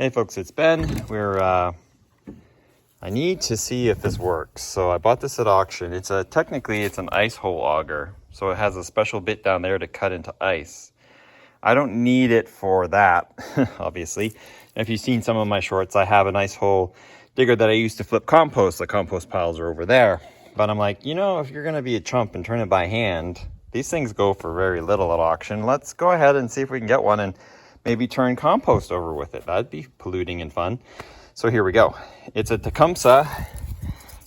Hey folks, it's Ben. I need to see if this works. So I bought this at auction. Technically it's an ice hole auger. So it has a special bit down there to cut into ice. I don't need it for that, obviously. If you've seen some of my shorts, I have an ice hole digger that I used to flip compost. The compost piles are over there. But I'm like, if you're gonna be a chump and turn it by hand, these things go for very little at auction. Let's go ahead and see if we can get one and maybe turn compost over with it. That'd be polluting and fun. So here we go. It's a Tecumseh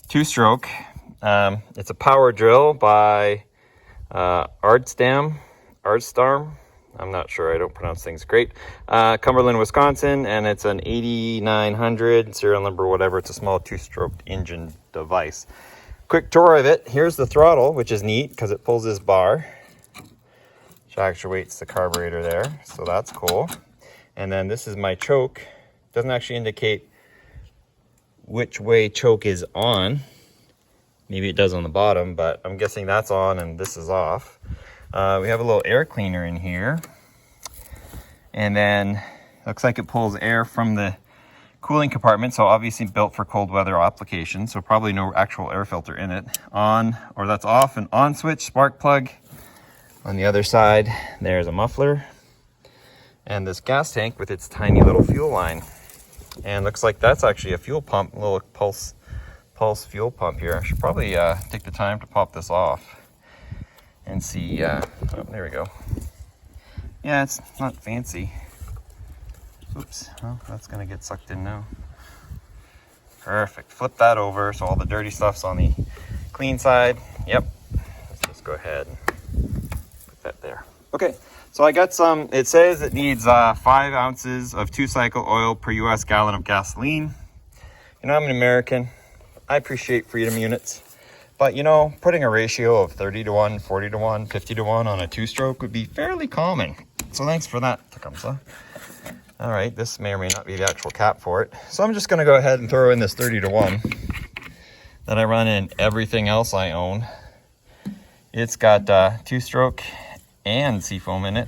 2-stroke. It's a power drill by Ardstam. I'm not sure. I don't pronounce things great. Cumberland, Wisconsin, and it's an 8900 serial number, whatever. It's a small 2-stroke engine device. Quick tour of it. Here's the throttle, which is neat because it pulls this bar, which actuates the carburetor there. So that's cool. And then this is my choke. Doesn't actually indicate which way choke is on. Maybe it does on the bottom, but I'm guessing that's on and this is off. We have a little air cleaner in here. And then looks like it pulls air from the cooling compartment, so obviously built for cold weather application, so probably no actual air filter in it. On, or that's off, an on switch, spark plug. On the other side, there's a muffler. And this gas tank with its tiny little fuel line. And looks like that's actually a fuel pump, a little pulse fuel pump here. I should probably take the time to pop this off and see, oh, there we go. Yeah, it's not fancy. Oops, well, that's gonna get sucked in now. Perfect, flip that over so all the dirty stuff's on the clean side. Yep, let's just go ahead and put that there. Okay, so I got some, it says it needs 5 ounces of 2-cycle oil per US gallon of gasoline. I'm an American, I appreciate freedom units. But putting a ratio of 30 to 1, 40 to 1, 50 to 1 on a 2-stroke would be fairly common. So thanks for that, Tecumseh. All right, this may or may not be the actual cap for it. So I'm just gonna go ahead and throw in this 30 to 1 that I run in everything else I own. It's got 2-stroke and seafoam in it.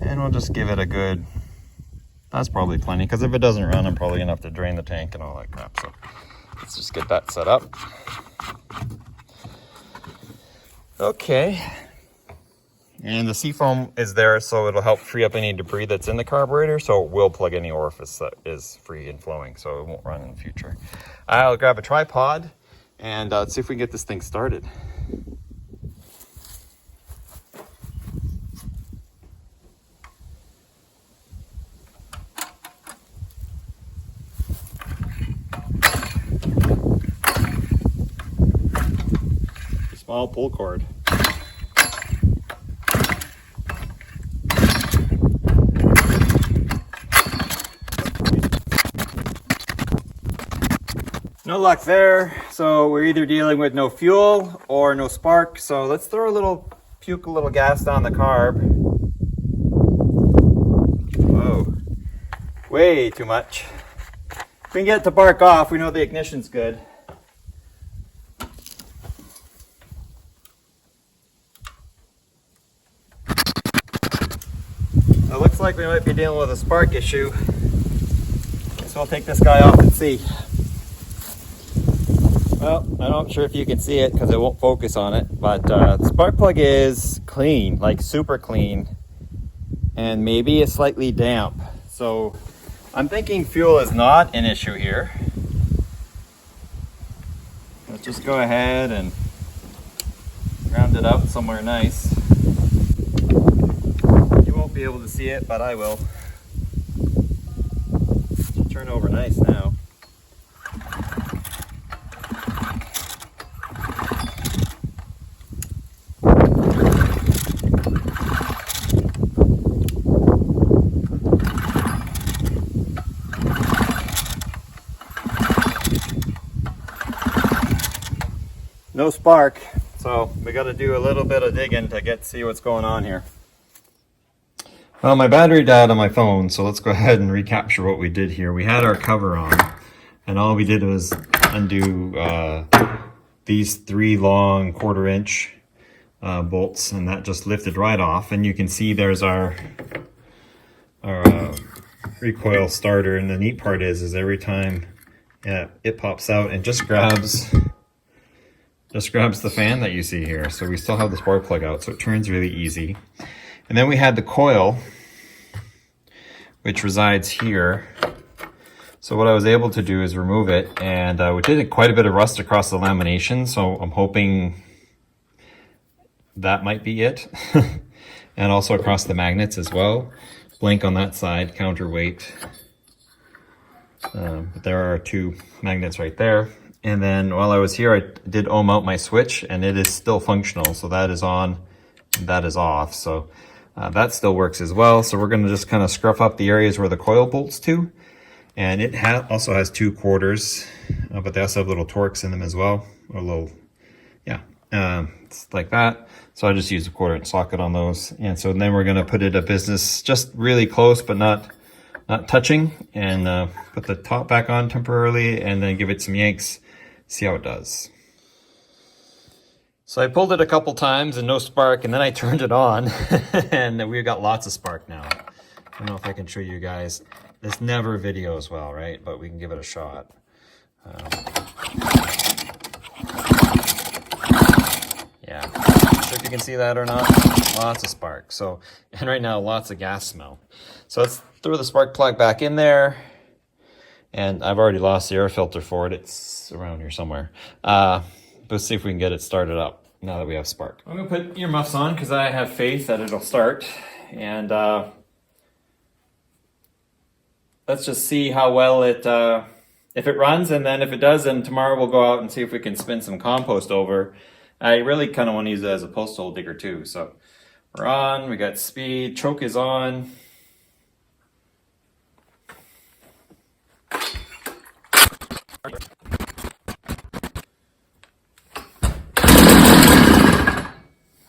And we'll just give it a good, that's probably plenty, because if it doesn't run, I'm probably gonna have to drain the tank and all that crap. So let's just get that set up. Okay. And the seafoam is there, so it'll help free up any debris that's in the carburetor, so it will plug any orifice that is free and flowing, so it won't run in the future. I'll grab a tripod, and let's see if we can get this thing started. Small pull cord. No luck there. So we're either dealing with no fuel or no spark. So let's puke a little gas down the carb. Whoa, way too much. If we can get it to bark off, we know the ignition's good. It looks like we might be dealing with a spark issue. So I'll take this guy off and see. Well, I'm not sure if you can see it because it won't focus on it, but the spark plug is clean, like super clean, and maybe it's slightly damp. So I'm thinking fuel is not an issue here. Let's just go ahead and ground it out somewhere nice. You won't be able to see it, but I will. It'll turn over nice now. No spark, so we got to do a little bit of digging to see what's going on here. Well, my battery died on my phone, so let's go ahead and recapture what we did here. We had our cover on, and all we did was undo these 3 long 1/4 inch bolts, and that just lifted right off. And you can see there's our recoil starter, and the neat part is every time it pops out and just grabs the fan that you see here. So we still have the spark plug out, so it turns really easy. And then we had the coil, which resides here. So what I was able to do is remove it, and we did quite a bit of rust across the lamination, so I'm hoping that might be it. And also across the magnets as well. Blank on that side, counterweight. But there are 2 magnets right there. And then while I was here, I did ohm out my switch, and it is still functional. So that is on, that is off. So that still works as well. So we're going to just kind of scruff up the areas where the coil bolts to. And it also has 2 quarters, but they also have little Torx in them as well. Or little, yeah, it's like that. So I just use a 1/4" socket on those. And so then we're going to put it at business just really close, but not touching, and put the top back on temporarily, and then give it some yanks, see how it does. So I pulled it a couple times and no spark, and then I turned it on and we've got lots of spark now. I don't know if I can show you guys. This never videos well, right? But we can give it a shot. Yeah, not sure if you can see that or not. Lots of spark. So, and right now lots of gas smell. So let's throw the spark plug back in there. And I've already lost the air filter for it. It's around here somewhere. Let's see if we can get it started up now that we have spark. I'm gonna put earmuffs on because I have faith that it'll start. And let's just see how well it, if it runs, and then if it does, then tomorrow we'll go out and see if we can spin some compost over. I really kind of want to use it as a post hole digger too. So we're on, we got speed, choke is on.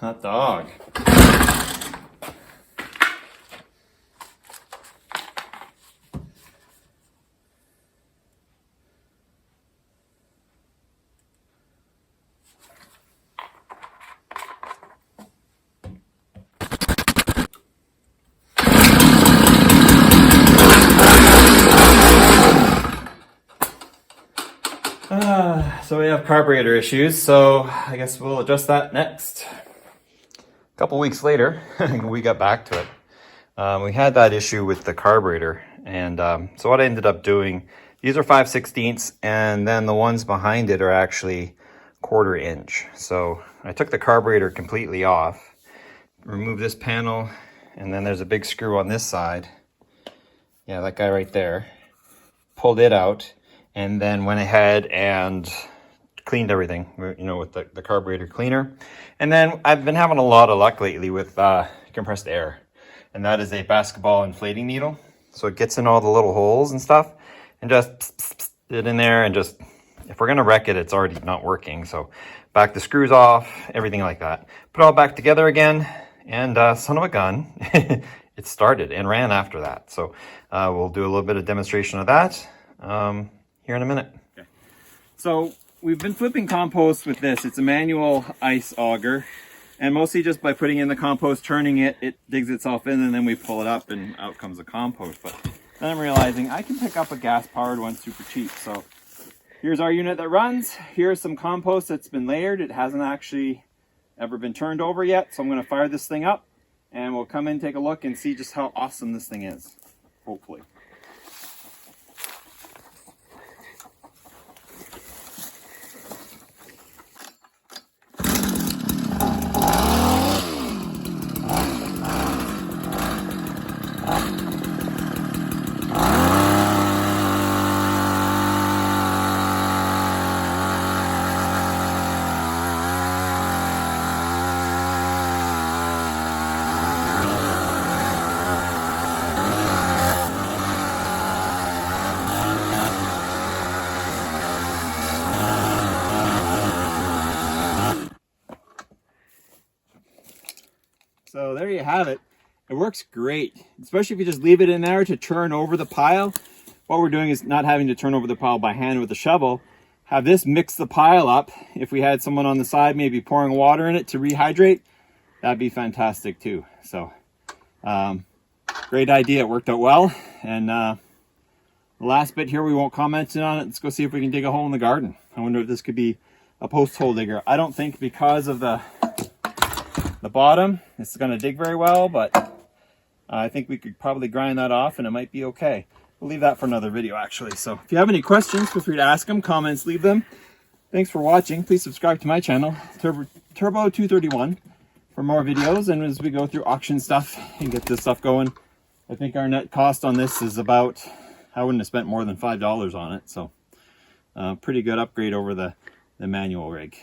Hot dog. So we have carburetor issues, so I guess we'll address that next. A couple weeks later, we got back to it. We had that issue with the carburetor, and so what I ended up doing, these are 5/16, and then the ones behind it are actually 1/4 inch. So I took the carburetor completely off, removed this panel, and then there's a big screw on this side. Yeah, that guy right there. Pulled it out, and then went ahead and cleaned everything, you know, with the carburetor cleaner. And then I've been having a lot of luck lately with compressed air, and that is a basketball inflating needle. So it gets in all the little holes and stuff, and just it in there, and just, if we're gonna wreck it, it's already not working. So back the screws off, everything like that. Put it all back together again, and son of a gun, it started and ran after that. So we'll do a little bit of demonstration of that here in a minute. Okay. So we've been flipping compost with this. It's a manual ice auger, and mostly just by putting in the compost, turning it, it digs itself in, and then we pull it up and out comes the compost. But then I'm realizing I can pick up a gas powered one super cheap. So here's our unit that runs. Here's some compost that's been layered. It hasn't actually ever been turned over yet. So I'm going to fire this thing up, and we'll come in, take a look, and see just how awesome this thing is, hopefully. So there you have it. It works great, especially if you just leave it in there to turn over the pile. What we're doing is not having to turn over the pile by hand with a shovel. Have this mix the pile up. If we had someone on the side maybe pouring water in it to rehydrate, that'd be fantastic too. So great great idea. It worked out well. And the last bit here, we won't comment on it. Let's go see if we can dig a hole in the garden. I wonder if this could be a post hole digger. I don't think because of the bottom it's going to dig very well, but I think we could probably grind that off and it might be okay. We'll leave that for another video actually. So if you have any questions, feel free to ask them, comments, leave them. Thanks for watching. Please subscribe to my channel, Turbo 231, for more videos. And as we go through auction stuff and get this stuff going, I think our net cost on this is about, I wouldn't have spent more than $5 on it. So pretty good upgrade over the manual rig.